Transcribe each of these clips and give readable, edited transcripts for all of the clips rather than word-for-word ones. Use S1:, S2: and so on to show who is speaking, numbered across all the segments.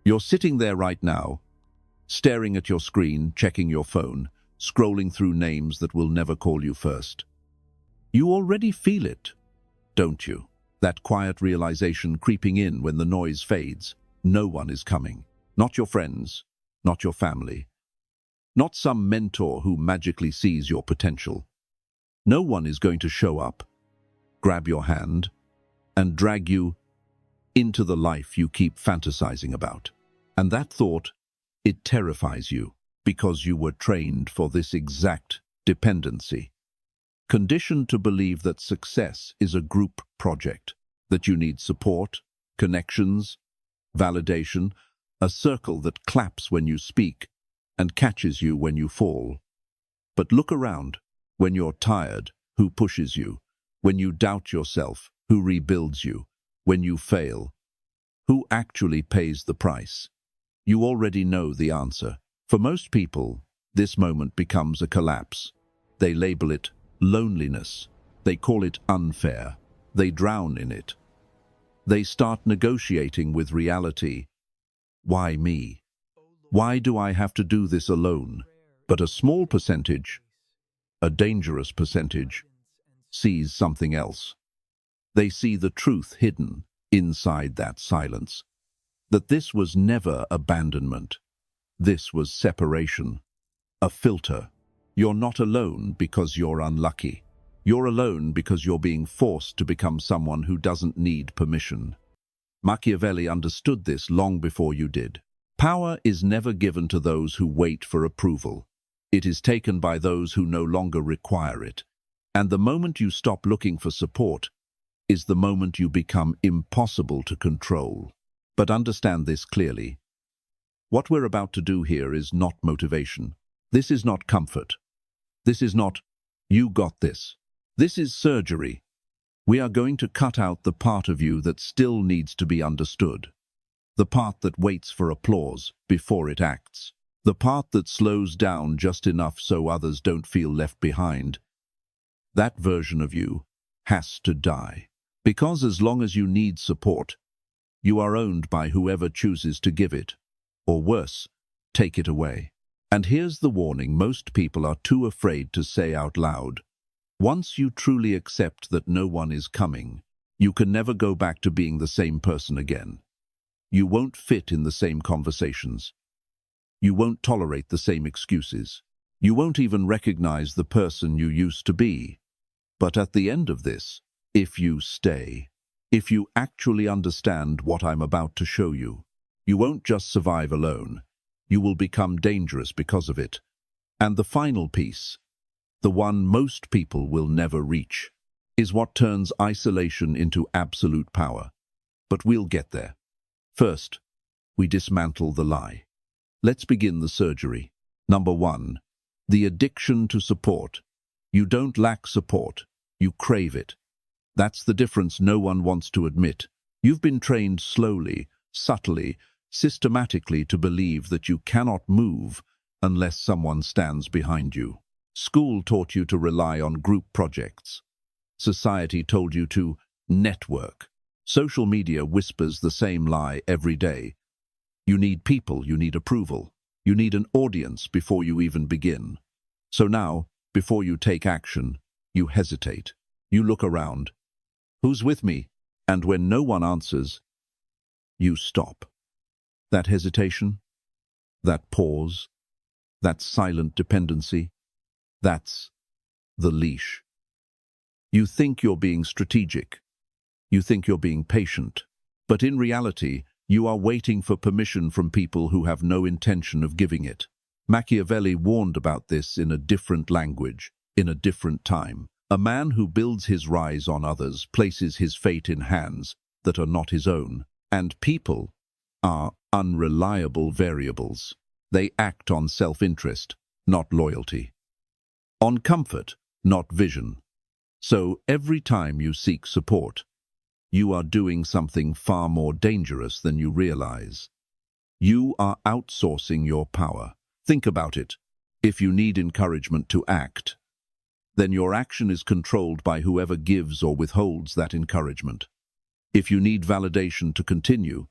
S1: You're sitting there right now, staring at your screen, checking your phone, scrolling through names that will never call you first. You already feel it, don't you? That quiet realization creeping in when the noise fades. No one is coming. Not your friends, not your family, not some mentor who magically sees your potential. No one is going to show up, grab your hand, and drag you into the life you keep fantasizing about. And that thought, it terrifies you because you were trained for this exact dependency. Conditioned to believe that success is a group project, that you need support, connections, validation, a circle that claps when you speak and catches you when you fall. But look around. When you're tired, who pushes you? When you doubt yourself, who rebuilds you? When you fail, who actually pays the price? You already know the answer. For most people, this moment becomes a collapse. They label it loneliness. They call it unfair. They drown in it. They start negotiating with reality. Why me? Why do I have to do this alone? But a small percentage, a dangerous percentage, sees something else. They see the truth hidden inside that silence. That this was never abandonment. This was separation. A filter. You're not alone because you're unlucky. You're alone because you're being forced to become someone who doesn't need permission. Machiavelli understood this long before you did. Power is never given to those who wait for approval. It is taken by those who no longer require it. And the moment you stop looking for support is the moment you become impossible to control. But understand this clearly. What we're about to do here is not motivation. This is not comfort. This is not, you got this. This is surgery. We are going to cut out the part of you that still needs to be understood. The part that waits for applause before it acts. The part that slows down just enough so others don't feel left behind. That version of you has to die. Because as long as you need support, you are owned by whoever chooses to give it. Or worse, take it away. And here's the warning most people are too afraid to say out loud. Once you truly accept that no one is coming, you can never go back to being the same person again. You won't fit in the same conversations. You won't tolerate the same excuses. You won't even recognize the person you used to be. But at the end of this, if you stay, if you actually understand what I'm about to show you, you won't just survive alone. You will become dangerous because of it. And the final piece, the one most people will never reach, is what turns isolation into absolute power. But we'll get there. First, we dismantle the lie. Let's begin the surgery. Number 1, the addiction to support. You don't lack support. You crave it. That's the difference no one wants to admit. You've been trained slowly, subtly, systematically to believe that you cannot move unless someone stands behind you. School taught you to rely on group projects. Society told you to network. Social media whispers the same lie every day. You need people, you need approval. You need an audience before you even begin. So now, before you take action, you hesitate. You look around. Who's with me? And when no one answers, you stop. That hesitation, that pause, that silent dependency, that's the leash. You think you're being strategic. You think you're being patient. But in reality, you are waiting for permission from people who have no intention of giving it. Machiavelli warned about this in a different language, in a different time. A man who builds his rise on others places his fate in hands that are not his own. And people are unreliable variables. They act on self-interest, not loyalty. On comfort, not vision. So every time you seek support, you are doing something far more dangerous than you realize. You are outsourcing your power. Think about it. If you need encouragement to act, then your action is controlled by whoever gives or withholds that encouragement. If you need validation to continue,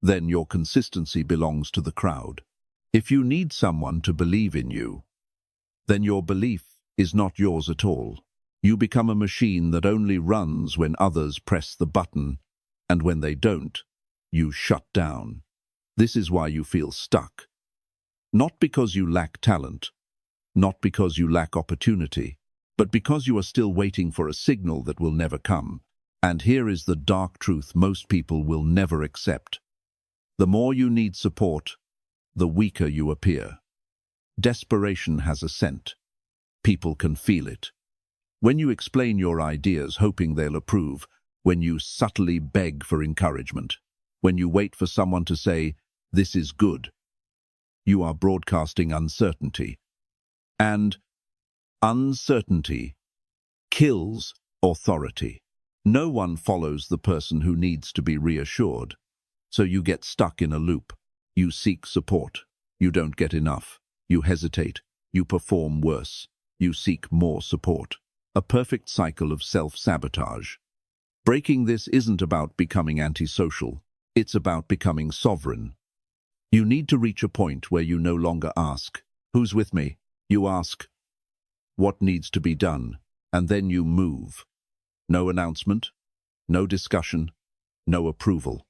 S1: then your consistency belongs to the crowd. If you need someone to believe in you, then your belief is not yours at all. You become a machine that only runs when others press the button, and when they don't, you shut down. This is why you feel stuck. Not because you lack talent, not because you lack opportunity, but because you are still waiting for a signal that will never come. And here is the dark truth most people will never accept. The more you need support, the weaker you appear. Desperation has a scent. People can feel it. When you explain your ideas hoping they'll approve, when you subtly beg for encouragement, when you wait for someone to say, "This is good," you are broadcasting uncertainty. And uncertainty kills authority. No one follows the person who needs to be reassured. So you get stuck in a loop. You seek support. You don't get enough. You hesitate. You perform worse. You seek more support. A perfect cycle of self-sabotage. Breaking this isn't about becoming antisocial. It's about becoming sovereign. You need to reach a point where you no longer ask, "Who's with me?" You ask, "What needs to be done?" And then you move. No announcement, no discussion, no approval.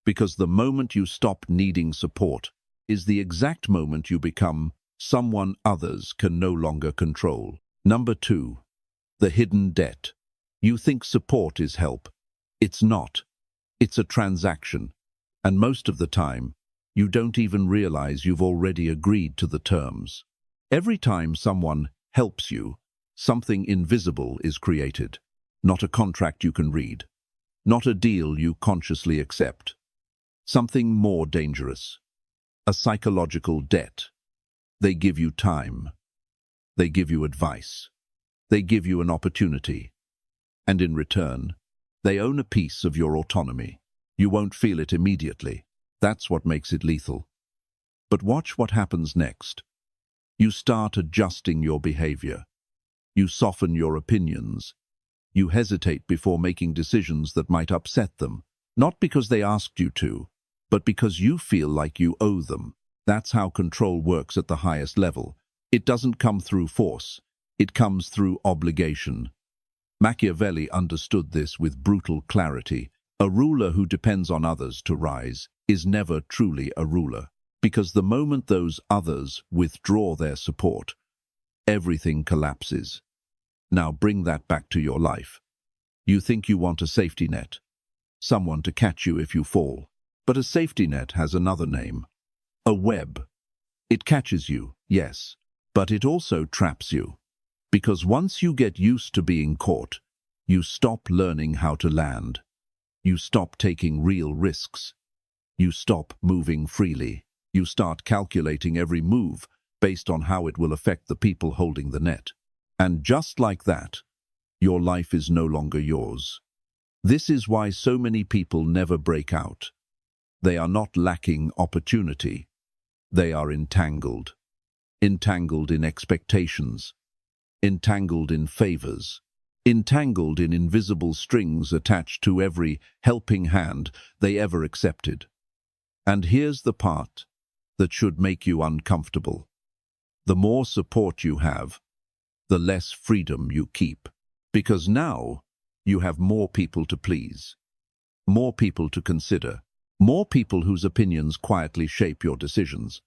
S1: Because the moment you stop needing support is the exact moment you become someone others can no longer control. Number 2, the hidden debt. You think support is help. It's not. It's a transaction. And most of the time, you don't even realize you've already agreed to the terms. Every time someone helps you, something invisible is created. Not a contract you can read. Not a deal you consciously accept. Something more dangerous. A psychological debt. They give you time. They give you advice. They give you an opportunity. And in return, they own a piece of your autonomy. You won't feel it immediately. That's what makes it lethal. But watch what happens next. You start adjusting your behavior. You soften your opinions. You hesitate before making decisions that might upset them, not because they asked you to, but because you feel like you owe them. That's how control works at the highest level. It doesn't come through force. It comes through obligation. Machiavelli understood this with brutal clarity. A ruler who depends on others to rise is never truly a ruler, because the moment those others withdraw their support, everything collapses. Now bring that back to your life. You think you want a safety net, someone to catch you if you fall. But a safety net has another name, a web. It catches you, yes, but it also traps you. Because once you get used to being caught, you stop learning how to land. You stop taking real risks. You stop moving freely. You start calculating every move based on how it will affect the people holding the net. And just like that, your life is no longer yours. This is why so many people never break out. They are not lacking opportunity. They are entangled. Entangled in expectations. Entangled in favors. Entangled in invisible strings attached to every helping hand they ever accepted. And here's the part that should make you uncomfortable. The more support you have, the less freedom you keep. Because now you have more people to please, more people to consider, more people whose opinions quietly shape your decisions.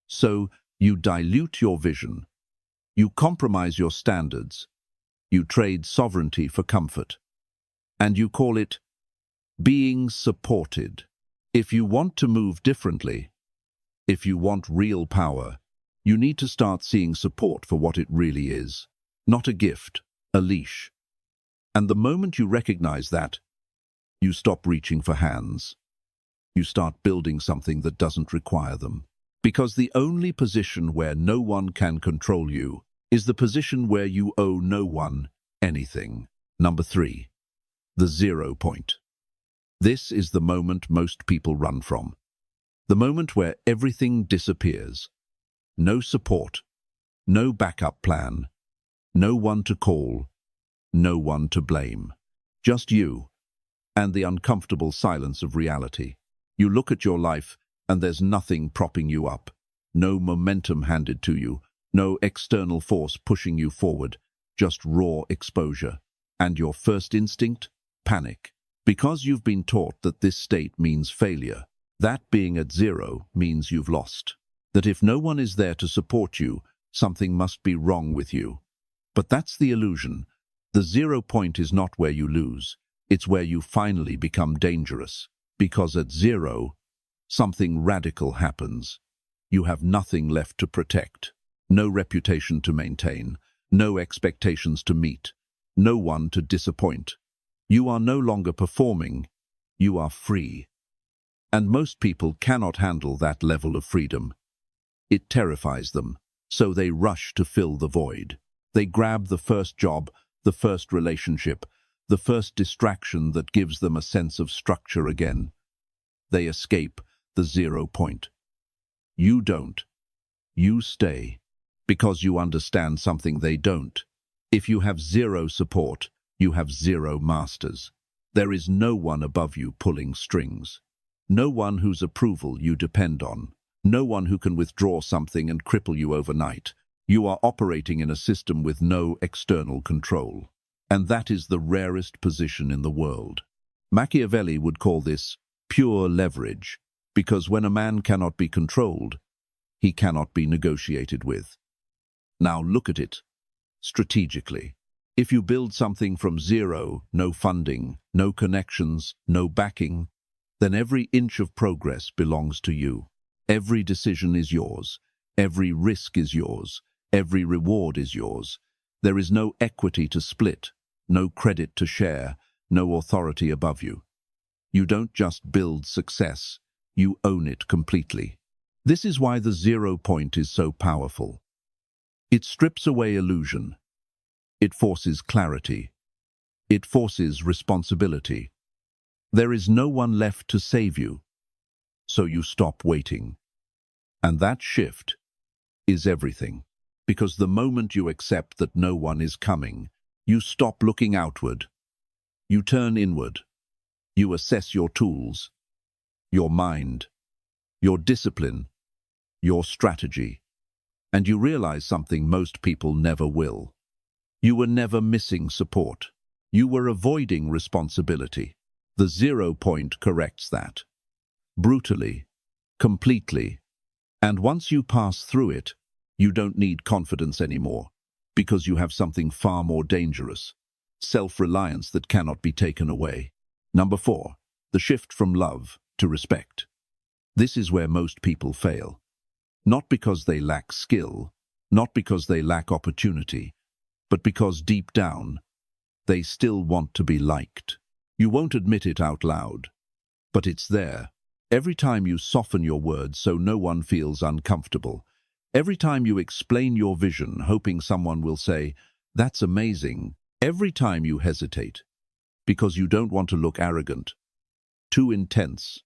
S1: So you dilute your vision, you compromise your standards, you trade sovereignty for comfort, and you call it being supported. If you want to move differently, if you want real power, you need to start seeing support for what it really is, not a gift, a leash. And the moment you recognize that, you stop reaching for hands. You start building something that doesn't require them. Because the only position where no one can control you is the position where you owe no one anything. Number 3, the 0 point. This is the moment most people run from. The moment where everything disappears. No support, no backup plan, no one to call, no one to blame. Just you and the uncomfortable silence of reality. You look at your life and there's nothing propping you up. No momentum handed to you. No external force pushing you forward. Just raw exposure. And your first instinct? Panic. Because you've been taught that this state means failure. That being at zero means you've lost. That if no one is there to support you, something must be wrong with you. But that's the illusion. The 0 point is not where you lose. It's where you finally become dangerous. Because at zero, something radical happens. You have nothing left to protect. No reputation to maintain. No expectations to meet. No one to disappoint. You are no longer performing. You are free. And most people cannot handle that level of freedom. It terrifies them, so they rush to fill the void. They grab the first job, the first relationship, the first distraction that gives them a sense of structure again. They escape the 0 point. You don't. You stay, because you understand something they don't. If you have zero support, you have zero masters. There is no one above you pulling strings. No one whose approval you depend on. No one who can withdraw something and cripple you overnight. You are operating in a system with no external control. And that is the rarest position in the world. Machiavelli would call this pure leverage, because when a man cannot be controlled, he cannot be negotiated with. Now look at it strategically. If you build something from zero, no funding, no connections, no backing, then every inch of progress belongs to you. Every decision is yours. Every risk is yours. Every reward is yours. There is no equity to split, no credit to share, no authority above you. You don't just build success, you own it completely. This is why the 0 point is so powerful. It strips away illusion. It forces clarity. It forces responsibility. There is no one left to save you, so you stop waiting. And that shift is everything, because the moment you accept that no one is coming, you stop looking outward. You turn inward. You assess your tools, your mind, your discipline, your strategy, and you realize something most people never will. You were never missing support. You were avoiding responsibility. The 0 point corrects that. Brutally, completely. And once you pass through it, you don't need confidence anymore, because you have something far more dangerous. Self-reliance that cannot be taken away. Number 4, the shift from love to respect. This is where most people fail. Not because they lack skill, not because they lack opportunity, but because deep down, they still want to be liked. You won't admit it out loud, but it's there. Every time you soften your words so no one feels uncomfortable, every time you explain your vision hoping someone will say, "That's amazing," every time you hesitate, because you don't want to look arrogant, too intense,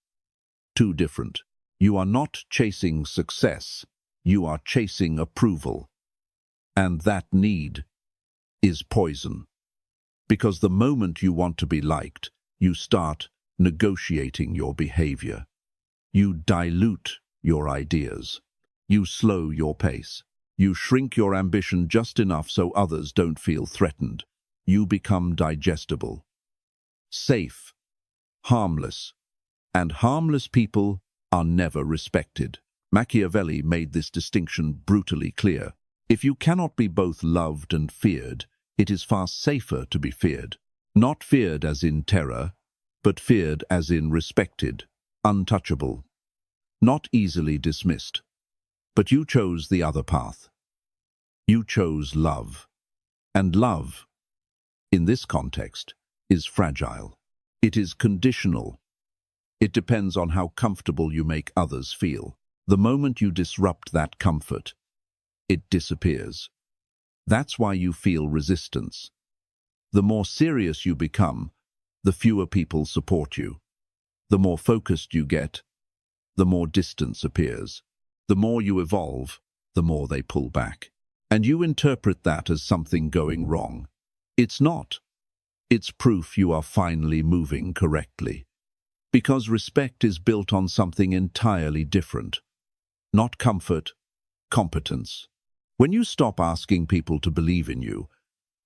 S1: too different. You are not chasing success, you are chasing approval. And that need is poison. Because the moment you want to be liked, you start negotiating your behavior. You dilute your ideas. You slow your pace. You shrink your ambition just enough so others don't feel threatened. You become digestible, safe, harmless. And harmless people are never respected. Machiavelli made this distinction brutally clear. If you cannot be both loved and feared, it is far safer to be feared. Not feared as in terror, but feared as in respected, untouchable, not easily dismissed. But you chose the other path. You chose love. And love, in this context, is fragile. It is conditional. It depends on how comfortable you make others feel. The moment you disrupt that comfort, it disappears. That's why you feel resistance. The more serious you become, the fewer people support you. The more focused you get, the more distance appears. The more you evolve, the more they pull back. And you interpret that as something going wrong. It's not. It's proof you are finally moving correctly. Because respect is built on something entirely different. Not comfort, competence. When you stop asking people to believe in you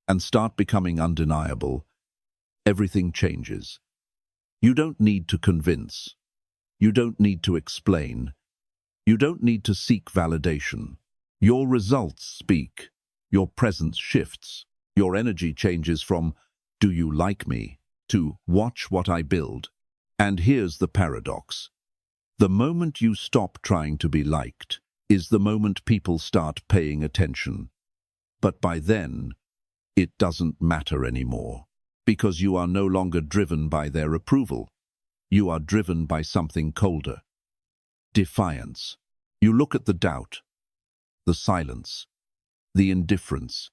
S1: and start becoming undeniable, everything changes. You don't need to convince. You don't need to explain. You don't need to seek validation. Your results speak. Your presence shifts. Your energy changes from, "Do you like me?" to "Watch what I build." And here's the paradox. The moment you stop trying to be liked is the moment people start paying attention. But by then, it doesn't matter anymore, because you are no longer driven by their approval. You are driven by something colder. Defiance. You look at the doubt, the silence, the indifference,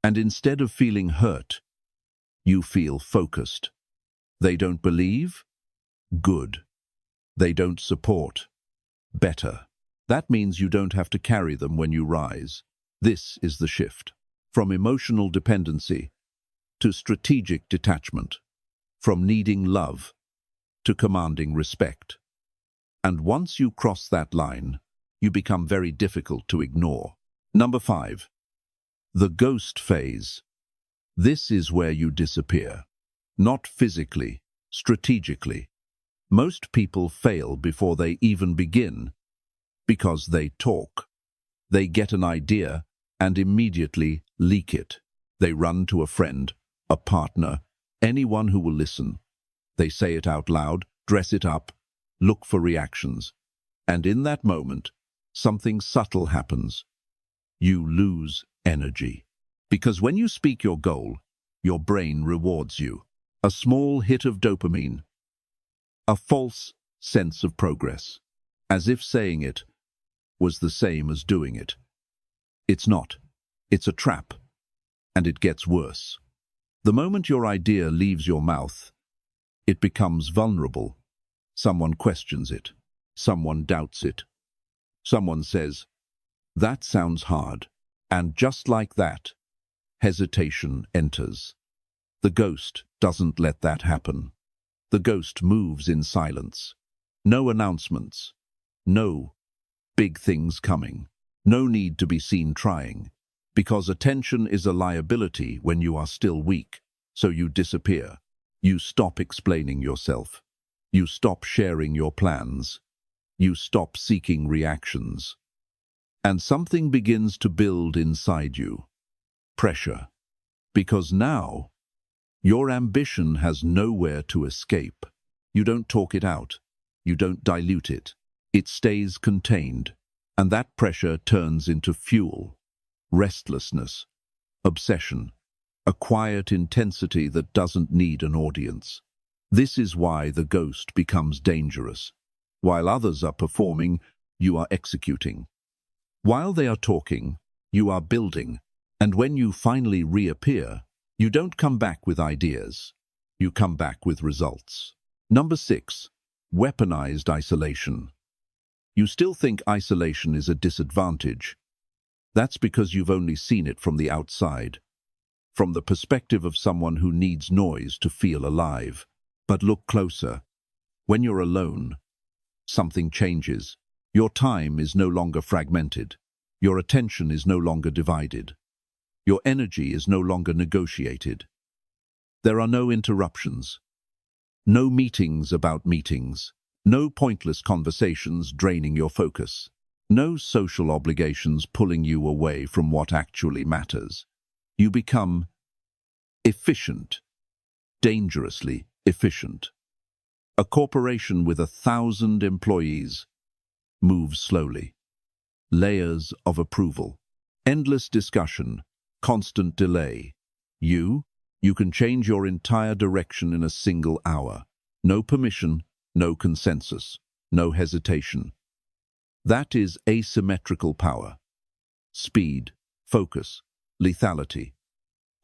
S1: and instead of feeling hurt, you feel focused. They don't believe? Good. They don't support? Better. That means you don't have to carry them when you rise. This is the shift. From emotional dependency to strategic detachment. From needing love to commanding respect. And once you cross that line, you become very difficult to ignore. Number 5. The ghost phase. This is where you disappear. Not physically, strategically. Most people fail before they even begin because they talk. They get an idea and immediately leak it. They run to a friend, a partner, anyone who will listen. They say it out loud, dress it up, look for reactions. And in that moment, something subtle happens. You lose energy. Because when you speak your goal, your brain rewards you. A small hit of dopamine. A false sense of progress. As if saying it was the same as doing it. It's not. It's a trap. And it gets worse. The moment your idea leaves your mouth, it becomes vulnerable. Someone questions it. Someone doubts it. Someone says, "That sounds hard." And just like that, hesitation enters. The ghost doesn't let that happen. The ghost moves in silence. No announcements. No big things coming. No need to be seen trying. Because attention is a liability when you are still weak. So you disappear. You stop explaining yourself. You stop sharing your plans. You stop seeking reactions. And something begins to build inside you. Pressure. Because now, your ambition has nowhere to escape. You don't talk it out. You don't dilute it. It stays contained. And that pressure turns into fuel. Restlessness. Obsession. A quiet intensity that doesn't need an audience. This is why the ghost becomes dangerous. While others are performing, you are executing. While they are talking, you are building. And when you finally reappear, you don't come back with ideas. You come back with results. Number 6. Weaponized isolation. You still think isolation is a disadvantage. That's because you've only seen it from the outside. From the perspective of someone who needs noise to feel alive. But look closer. When you're alone, something changes. Your time is no longer fragmented. Your attention is no longer divided. Your energy is no longer negotiated. There are no interruptions. No meetings about meetings. No pointless conversations draining your focus. No social obligations pulling you away from what actually matters. You become efficient. Dangerously efficient. A corporation with 1,000 employees moves slowly. Layers of approval. Endless discussion. Constant delay. You can change your entire direction in a single hour. No permission, no consensus, no hesitation. That is asymmetrical power. Speed, focus, lethality.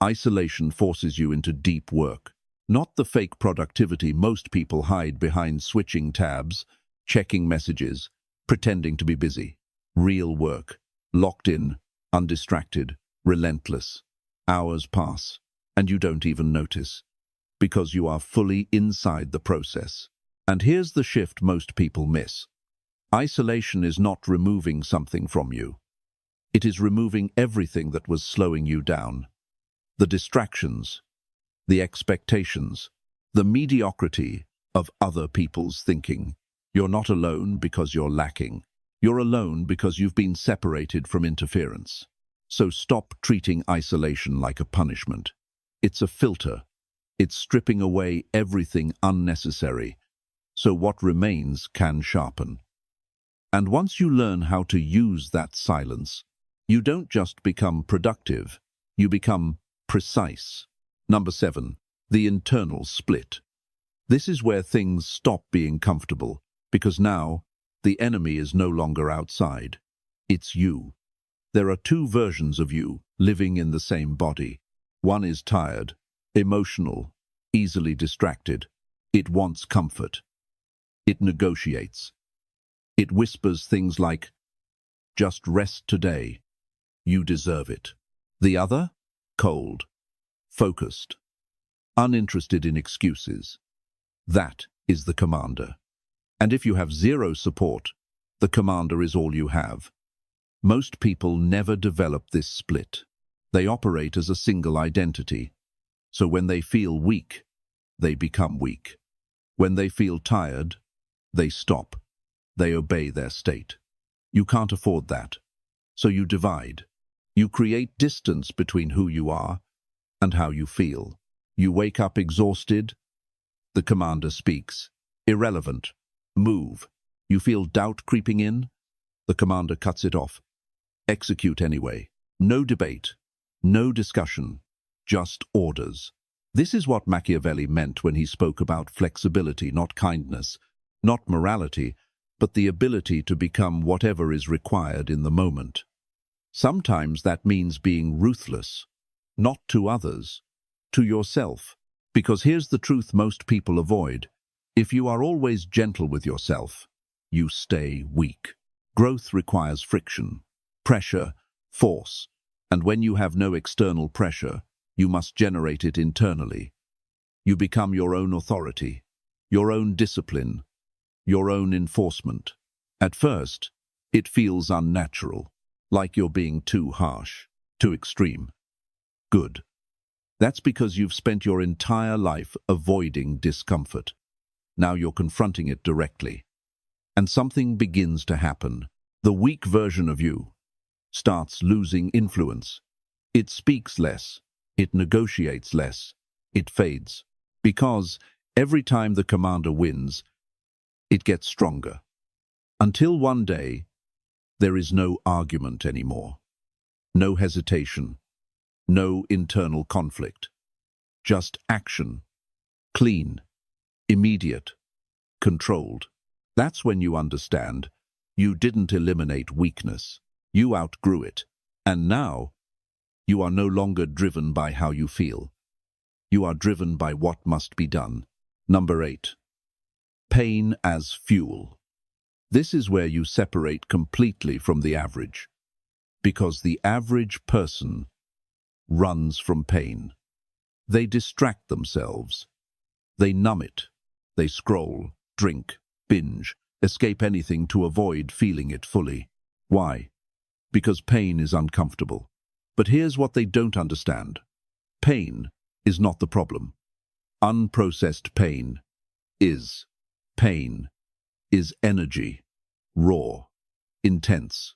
S1: Isolation forces you into deep work. Not the fake productivity most people hide behind switching tabs, checking messages, pretending to be busy. Real work. Locked in, undistracted, relentless. Hours pass, and you don't even notice, because you are fully inside the process. And here's the shift most people miss. Isolation is not removing something from you. It is removing everything that was slowing you down. The distractions, the expectations, the mediocrity of other people's thinking. You're not alone because you're lacking. You're alone because you've been separated from interference. So stop treating isolation like a punishment. It's a filter. It's stripping away everything unnecessary, so what remains can sharpen. And once you learn how to use that silence, you don't just become productive, you become precise. Number 7, the internal split. This is where things stop being comfortable, because now the enemy is no longer outside. It's you. There are two versions of you living in the same body. One is tired, emotional, easily distracted. It wants comfort. It negotiates. It whispers things like, "Just rest today. You deserve it." The other, cold, focused, uninterested in excuses. That is the commander. And if you have zero support, the commander is all you have. Most people never develop this split. They operate as a single identity. So when they feel weak, they become weak. When they feel tired, they stop. They obey their state. You can't afford that. So you divide. You create distance between who you are and how you feel. You wake up exhausted. The commander speaks. Irrelevant. Move. You feel doubt creeping in. The commander cuts it off. Execute anyway. No debate. No discussion. Just orders. This is what Machiavelli meant when he spoke about flexibility, not kindness, not morality, but the ability to become whatever is required in the moment. Sometimes that means being ruthless, not to others, to yourself. Because here's the truth most people avoid. If you are always gentle with yourself, you stay weak. Growth requires friction, pressure, force. And when you have no external pressure, you must generate it internally. You become your own authority, your own discipline, your own enforcement. At first, it feels unnatural, like you're being too harsh, too extreme. Good. That's because you've spent your entire life avoiding discomfort. Now you're confronting it directly. And something begins to happen. The weak version of you starts losing influence. It speaks less. It negotiates less. It fades. Because every time the commander wins, it gets stronger. Until one day, there is no argument anymore. No hesitation. No internal conflict. Just action. Clean. Immediate. Controlled. That's when you understand you didn't eliminate weakness. You outgrew it. And now, you are no longer driven by how you feel. You are driven by what must be done. Number 8. Pain as fuel. This is where you separate completely from the average. Because the average person runs from pain. They distract themselves. They numb it. They scroll, drink, binge, escape anything to avoid feeling it fully. Why? Because pain is uncomfortable. But here's what they don't understand. Pain is not the problem. Unprocessed pain is. Pain is energy, raw, intense,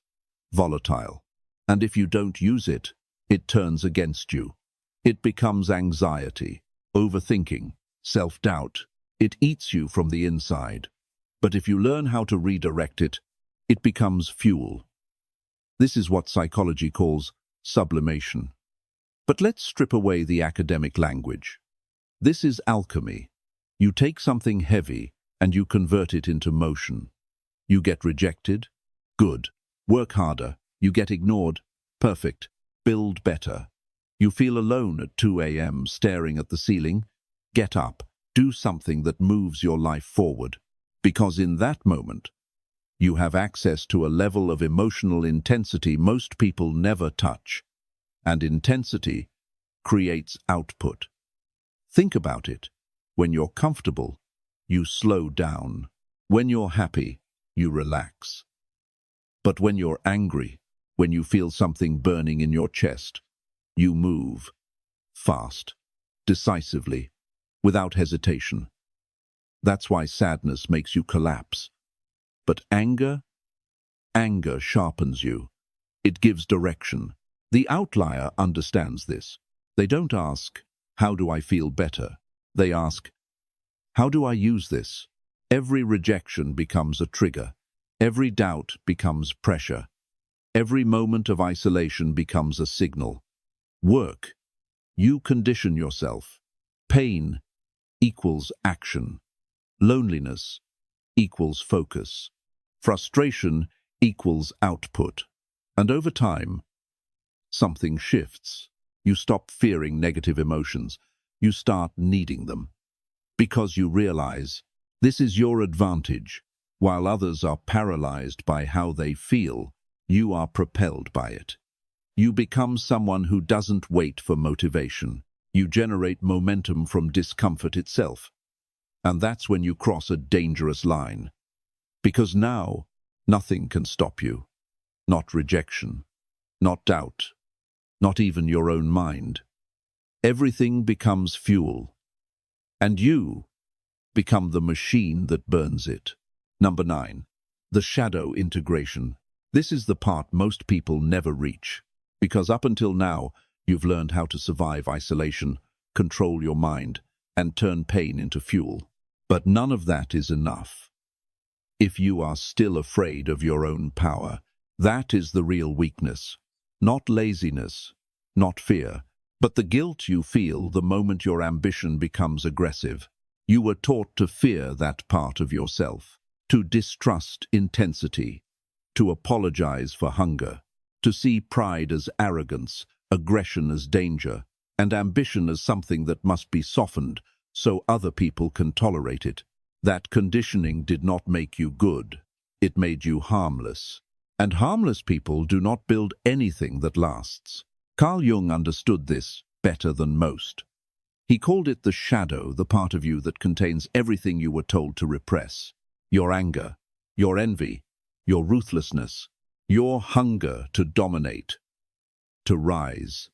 S1: volatile. And if you don't use it, it turns against you. It becomes anxiety, overthinking, self-doubt. It eats you from the inside. But if you learn how to redirect it, it becomes fuel. This is what psychology calls sublimation. But let's strip away the academic language. This is alchemy. You take something heavy and you convert it into motion. You get rejected? Good. Work harder. You get ignored? Perfect. Build better. You feel alone at 2 a.m. staring at the ceiling? Get up. Do something that moves your life forward. Because in that moment, you have access to a level of emotional intensity most people never touch. And intensity creates output. Think about it. When you're comfortable, you slow down. When you're happy, you relax. But when you're angry, when you feel something burning in your chest, you move. Fast, decisively, without hesitation. That's why sadness makes you collapse. But anger sharpens you. It gives direction. The outlier understands this. They don't ask, how do I feel better? They ask, how do I use this? Every rejection becomes a trigger. Every doubt becomes pressure. Every moment of isolation becomes a signal. Work. You condition yourself. Pain equals action. Loneliness equals focus. Frustration equals output. And over time, something shifts. You stop fearing negative emotions. You start needing them. Because you realize this is your advantage. While others are paralyzed by how they feel, you are propelled by it. You become someone who doesn't wait for motivation. You generate momentum from discomfort itself. And that's when you cross a dangerous line. Because now, nothing can stop you. Not rejection, not doubt, not even your own mind. Everything becomes fuel. And you become the machine that burns it. Number 9. The shadow integration. This is the part most people never reach. Because up until now, you've learned how to survive isolation, control your mind, and turn pain into fuel. But none of that is enough. If you are still afraid of your own power, that is the real weakness. Not laziness, not fear, but the guilt you feel the moment your ambition becomes aggressive. You were taught to fear that part of yourself, to distrust intensity, to apologize for hunger, to see pride as arrogance, aggression as danger, and ambition as something that must be softened so other people can tolerate it. That conditioning did not make you good. It made you harmless. And harmless people do not build anything that lasts. Carl Jung understood this better than most. He called it the shadow, the part of you that contains everything you were told to repress. Your anger, your envy, your ruthlessness, your hunger to dominate, to rise,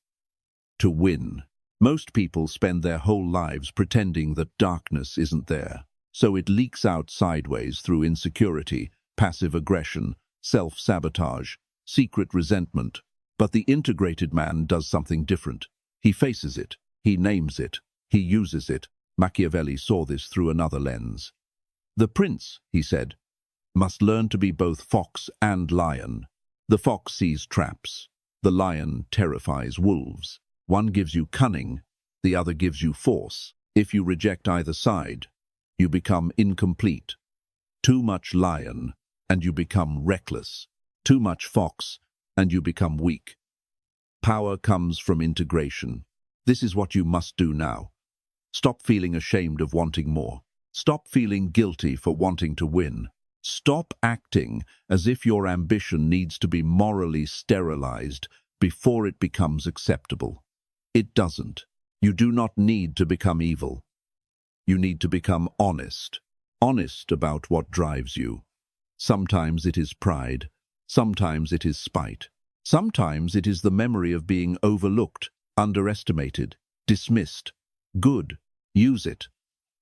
S1: to win. Most people spend their whole lives pretending that darkness isn't there, so it leaks out sideways through insecurity, passive aggression, self-sabotage, secret resentment. But the integrated man does something different. He faces it, he names it, he uses it. Machiavelli saw this through another lens. The prince, he said, must learn to be both fox and lion. The fox sees traps. The lion terrifies wolves. One gives you cunning, the other gives you force. If you reject either side, you become incomplete. Too much lion, and you become reckless. Too much fox, and you become weak. Power comes from integration. This is what you must do now. Stop feeling ashamed of wanting more. Stop feeling guilty for wanting to win. Stop acting as if your ambition needs to be morally sterilized before it becomes acceptable. It doesn't. You do not need to become evil. You need to become honest. Honest about what drives you. Sometimes it is pride. Sometimes it is spite. Sometimes it is the memory of being overlooked, underestimated, dismissed. Good. Use it.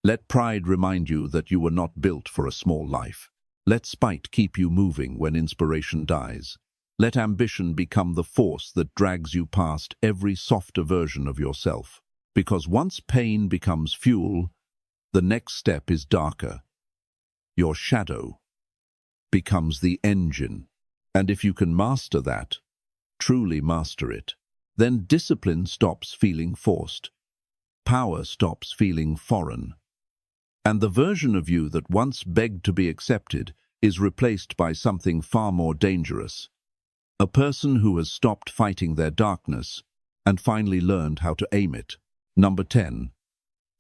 S1: Let pride remind you that you were not built for a small life. Let spite keep you moving when inspiration dies. Let ambition become the force that drags you past every softer version of yourself. Because once pain becomes fuel, the next step is darker. Your shadow becomes the engine. And if you can master that, truly master it, then discipline stops feeling forced. Power stops feeling foreign. And the version of you that once begged to be accepted is replaced by something far more dangerous. A person who has stopped fighting their darkness and finally learned how to aim it. Number 10.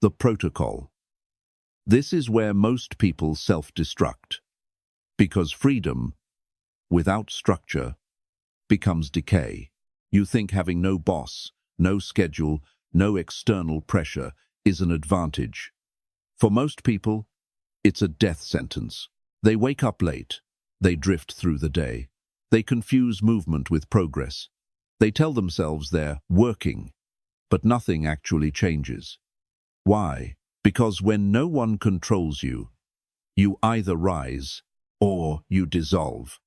S1: The protocol. This is where most people self-destruct. Because freedom, without structure, becomes decay. You think having no boss, no schedule, no external pressure is an advantage. For most people, It's a death sentence. They wake up late. They drift through the day. They confuse movement with progress. They tell themselves they're working, but nothing actually changes. Why? Because when no one controls you, you either rise or you dissolve.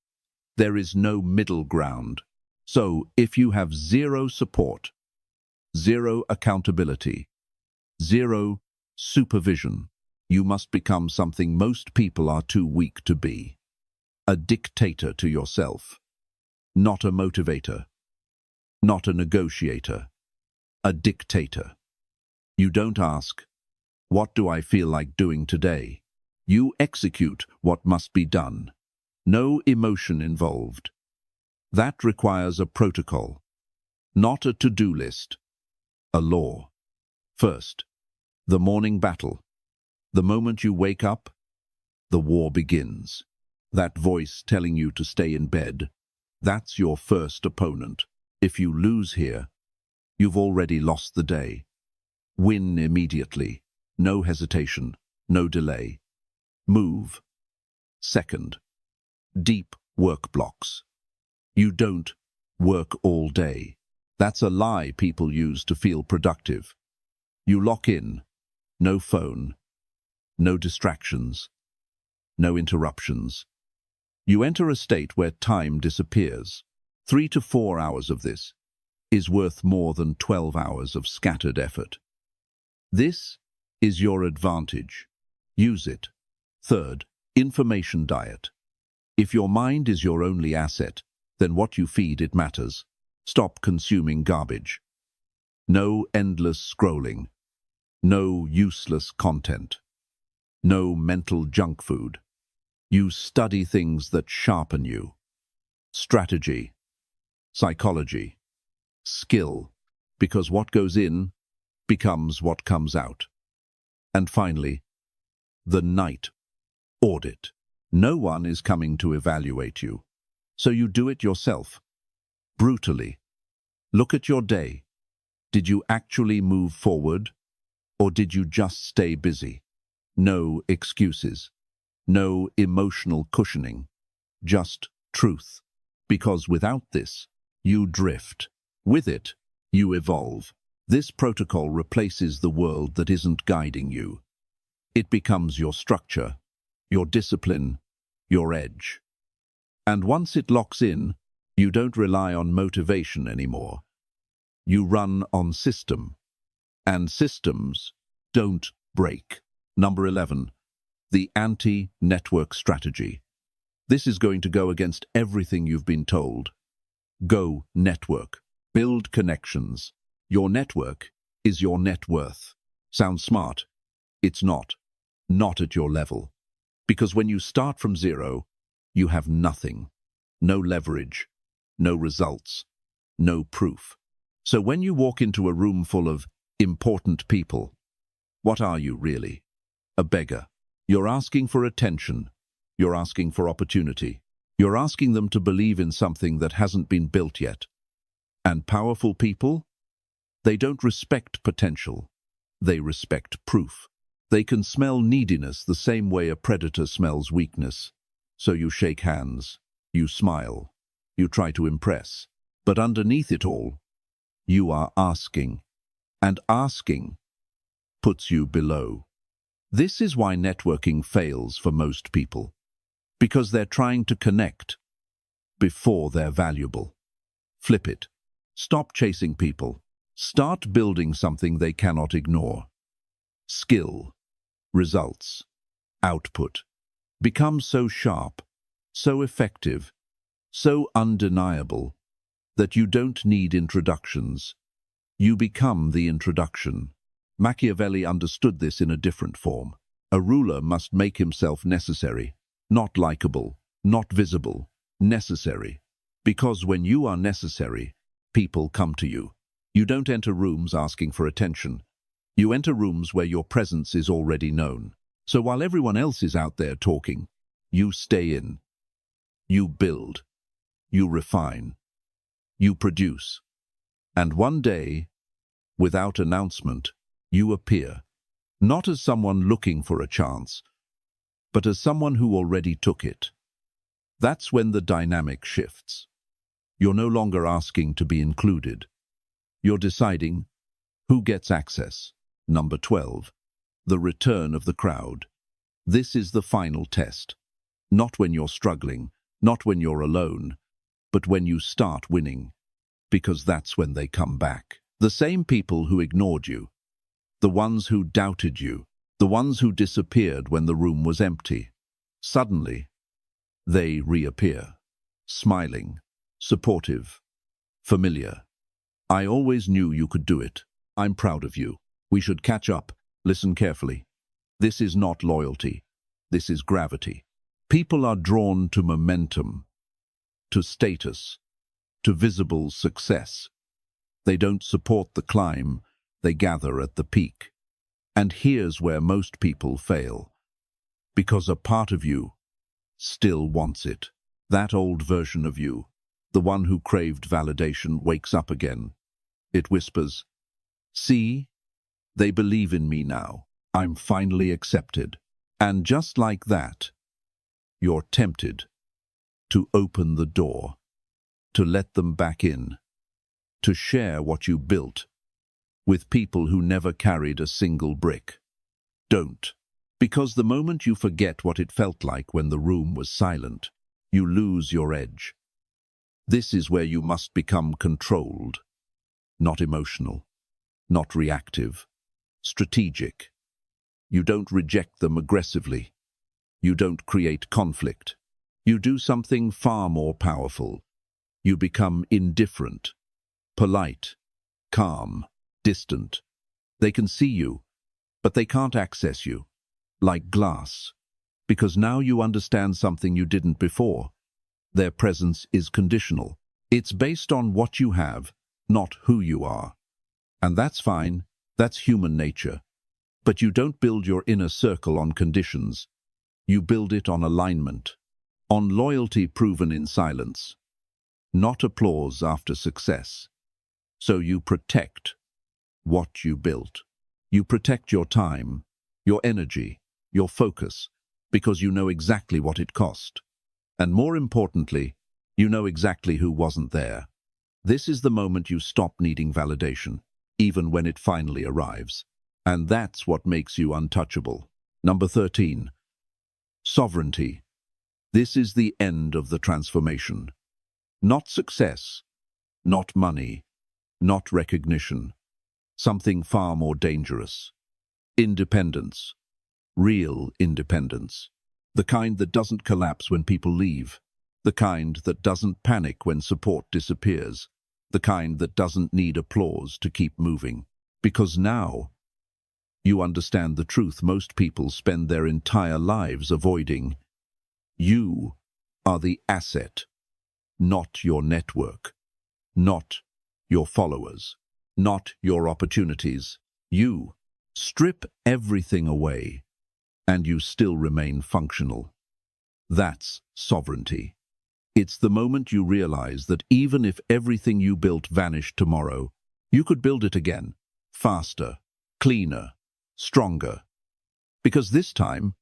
S1: There is no middle ground. So if you have zero support, zero accountability, zero supervision, you must become something most people are too weak to be. A dictator to yourself. Not a motivator. Not a negotiator. A dictator. You don't ask, what do I feel like doing today? You execute what must be done. No emotion involved. That requires a protocol, not a to-do list, a law. First, the morning battle. The moment you wake up, the war begins. That voice telling you to stay in bed, that's your first opponent. If you lose here, you've already lost the day. Win immediately. No hesitation, no delay. Move. Second, deep work blocks. You don't work all day. That's a lie people use to feel productive. You lock in. No phone. No distractions. No interruptions. You enter a state where time disappears. 3 to 4 hours of this is worth more than 12 hours of scattered effort. This is your advantage. Use it. Third, information diet. If your mind is your only asset, then what you feed it matters. Stop consuming garbage. No endless scrolling. No useless content. No mental junk food. You study things that sharpen you. Strategy. Psychology. Skill. Because what goes in becomes what comes out. And finally, the night audit. No one is coming to evaluate you, so you do it yourself. Brutally. Look at your day. Did you actually move forward, or did you just stay busy? No excuses. No emotional cushioning. Just truth. Because without this, you drift. With it, you evolve. This protocol replaces the world that isn't guiding you. It becomes your structure, your discipline, your edge. And once it locks in, you don't rely on motivation anymore. You run on system. And systems don't break. Number 11, the anti-network strategy. This is going to go against everything you've been told. Go network. Build connections. Your network is your net worth. Sounds smart. It's not. Not at your level. Because when you start from zero, you have nothing. No leverage. No results. No proof. So when you walk into a room full of important people, what are you really? A beggar. You're asking for attention. You're asking for opportunity. You're asking them to believe in something that hasn't been built yet. And powerful people? They don't respect potential. They respect proof. They can smell neediness the same way a predator smells weakness. So you shake hands. You smile. You try to impress. But underneath it all, you are asking. And asking puts you below. This is why networking fails for most people. Because they're trying to connect before they're valuable. Flip it. Stop chasing people. Start building something they cannot ignore. Skill, results, output. Become so sharp, so effective, so undeniable that you don't need introductions. You become the introduction. Machiavelli understood this in a different form. A ruler must make himself necessary, not likable, not visible, necessary. Because when you are necessary, people come to you. You don't enter rooms asking for attention. You enter rooms where your presence is already known. So while everyone else is out there talking, you stay in. You build. You refine. You produce. And one day, without announcement, you appear. Not as someone looking for a chance, but as someone who already took it. That's when the dynamic shifts. You're no longer asking to be included. You're deciding who gets access. Number 12. The return of the crowd. This is the final test. Not when you're struggling, not when you're alone, but when you start winning. Because that's when they come back. The same people who ignored you, the ones who doubted you, the ones who disappeared when the room was empty. Suddenly, they reappear, smiling, supportive, familiar. I always knew you could do it. I'm proud of you. We should catch up. Listen carefully. This is not loyalty. This is gravity. People are drawn to momentum, to status, to visible success. They don't support the climb, they gather at the peak. And here's where most people fail. Because a part of you still wants it. That old version of you, the one who craved validation, wakes up again. It whispers, "See, they believe in me now. I'm finally accepted." And just like that, you're tempted to open the door, to let them back in, to share what you built with people who never carried a single brick. Don't. Because the moment you forget what it felt like when the room was silent, you lose your edge. This is where you must become controlled, not emotional, not reactive, strategic. You don't reject them aggressively. You don't create conflict. You do something far more powerful. You become indifferent, polite, calm, distant. They can see you, but they can't access you, like glass, because now you understand something you didn't before. Their presence is conditional. It's based on what you have, not who you are. And that's fine. That's human nature. But you don't build your inner circle on conditions. You build it on alignment, on loyalty proven in silence, not applause after success. So you protect what you built. You protect your time, your energy, your focus, because you know exactly what it cost. And more importantly, you know exactly who wasn't there. This is the moment you stop needing validation, even when it finally arrives. And that's what makes you untouchable. Number 13. Sovereignty. This is the end of the transformation. Not success, not money, not recognition. Something far more dangerous. Independence. Real independence. The kind that doesn't collapse when people leave. The kind that doesn't panic when support disappears. The kind that doesn't need applause to keep moving. Because now, you understand the truth most people spend their entire lives avoiding. You are the asset, not your network, not your followers, not your opportunities. You strip everything away, and you still remain functional. That's sovereignty. It's the moment you realize that even if everything you built vanished tomorrow, you could build it again, faster, cleaner, stronger. Because this time,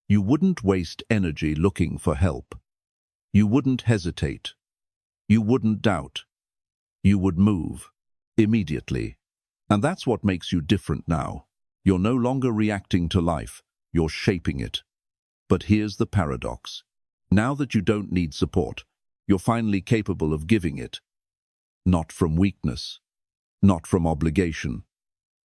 S1: you wouldn't waste energy looking for help. You wouldn't hesitate. You wouldn't doubt. You would move immediately. And that's what makes you different now. You're no longer reacting to life. You're shaping it. But here's the paradox. Now that you don't need support, you're finally capable of giving it. Not from weakness, not from obligation,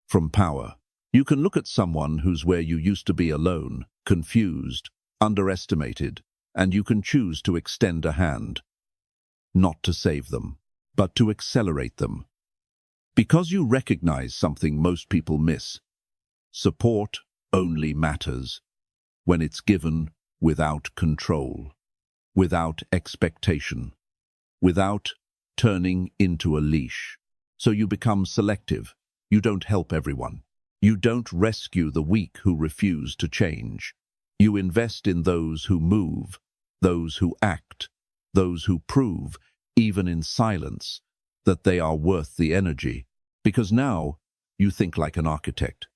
S1: from power. You can look at someone who's where you used to be alone, confused, underestimated, and you can choose to extend a hand. Not to save them, but to accelerate them. Because you recognize something most people miss. Support only matters when it's given without control, without expectation, without turning into a leash. So you become selective. You don't help everyone. You don't rescue the weak who refuse to change. You invest in those who move, those who act, those who prove, even in silence, that they are worth the energy. Because now you think like an architect.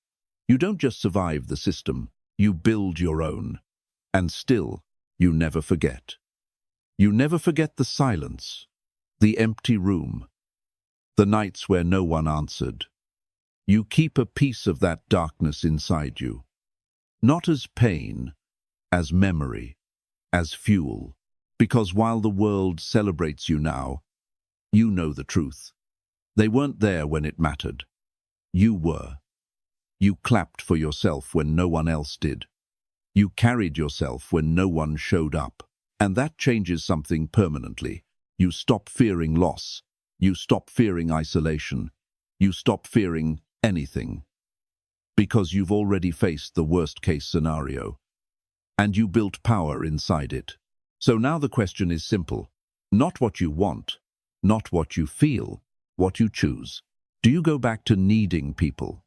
S1: You don't just survive the system, you build your own. And still, you never forget. You never forget the silence, the empty room, the nights where no one answered. You keep a piece of that darkness inside you, not as pain, as memory, as fuel, because while the world celebrates you now, you know the truth. They weren't there when it mattered. You were. You clapped for yourself when no one else did. You carried yourself when no one showed up. And that changes something permanently. You stop fearing loss. You stop fearing isolation. You stop fearing anything. Because you've already faced the worst-case scenario. And you built power inside it. So now the question is simple. Not what you want, not what you feel, what you choose. Do you go back to needing people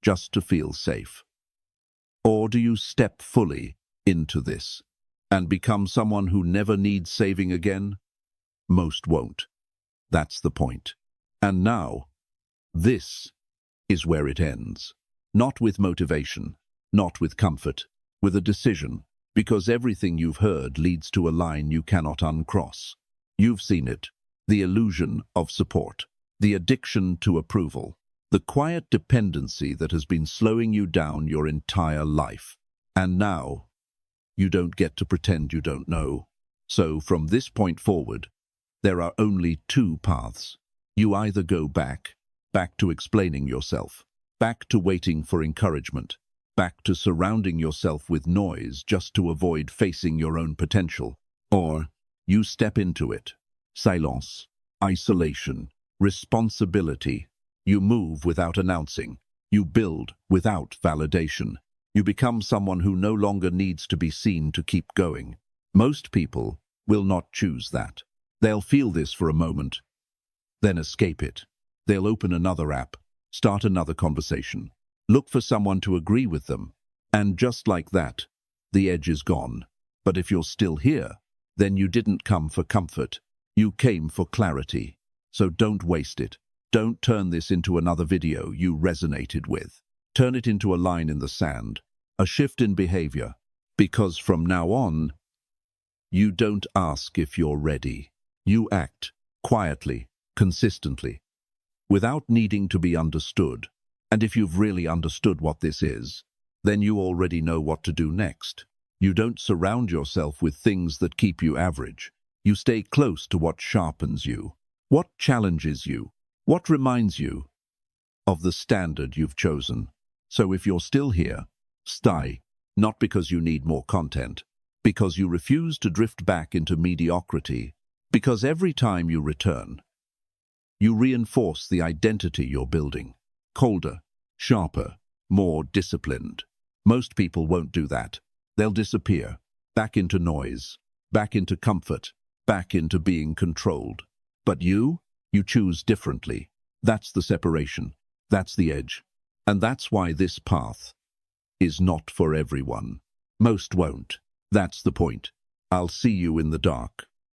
S1: just to feel safe? Or do you step fully into this and become someone who never needs saving again? Most won't. That's the point. And now, this is where it ends. Not with motivation, not with comfort, with a decision, because everything you've heard leads to a line you cannot uncross. You've seen it, the illusion of support, the addiction to approval, the quiet dependency that has been slowing you down your entire life. And now, you don't get to pretend you don't know. So from this point forward, there are only two paths. You either go back to explaining yourself, back to waiting for encouragement, back to surrounding yourself with noise just to avoid facing your own potential, or you step into it. Silence, isolation, responsibility. You move without announcing. You build without validation. You become someone who no longer needs to be seen to keep going. Most people will not choose that. They'll feel this for a moment, then escape it. They'll open another app, start another conversation, look for someone to agree with them, and just like that, the edge is gone. But if you're still here, then you didn't come for comfort. You came for clarity. So don't waste it. Don't turn this into another video you resonated with. Turn it into a line in the sand, a shift in behavior, because from now on, you don't ask if you're ready. You act quietly, consistently, without needing to be understood. And if you've really understood what this is, then you already know what to do next. You don't surround yourself with things that keep you average. You stay close to what sharpens you, what challenges you, what reminds you of the standard you've chosen. So if you're still here, stay, not because you need more content, because you refuse to drift back into mediocrity, because every time you return, you reinforce the identity you're building. Colder, sharper, more disciplined. Most people won't do that. They'll disappear, back into noise, back into comfort, back into being controlled. But you choose differently. That's the separation. That's the edge. And that's why this path is not for everyone. Most won't. That's the point. I'll see you in the dark.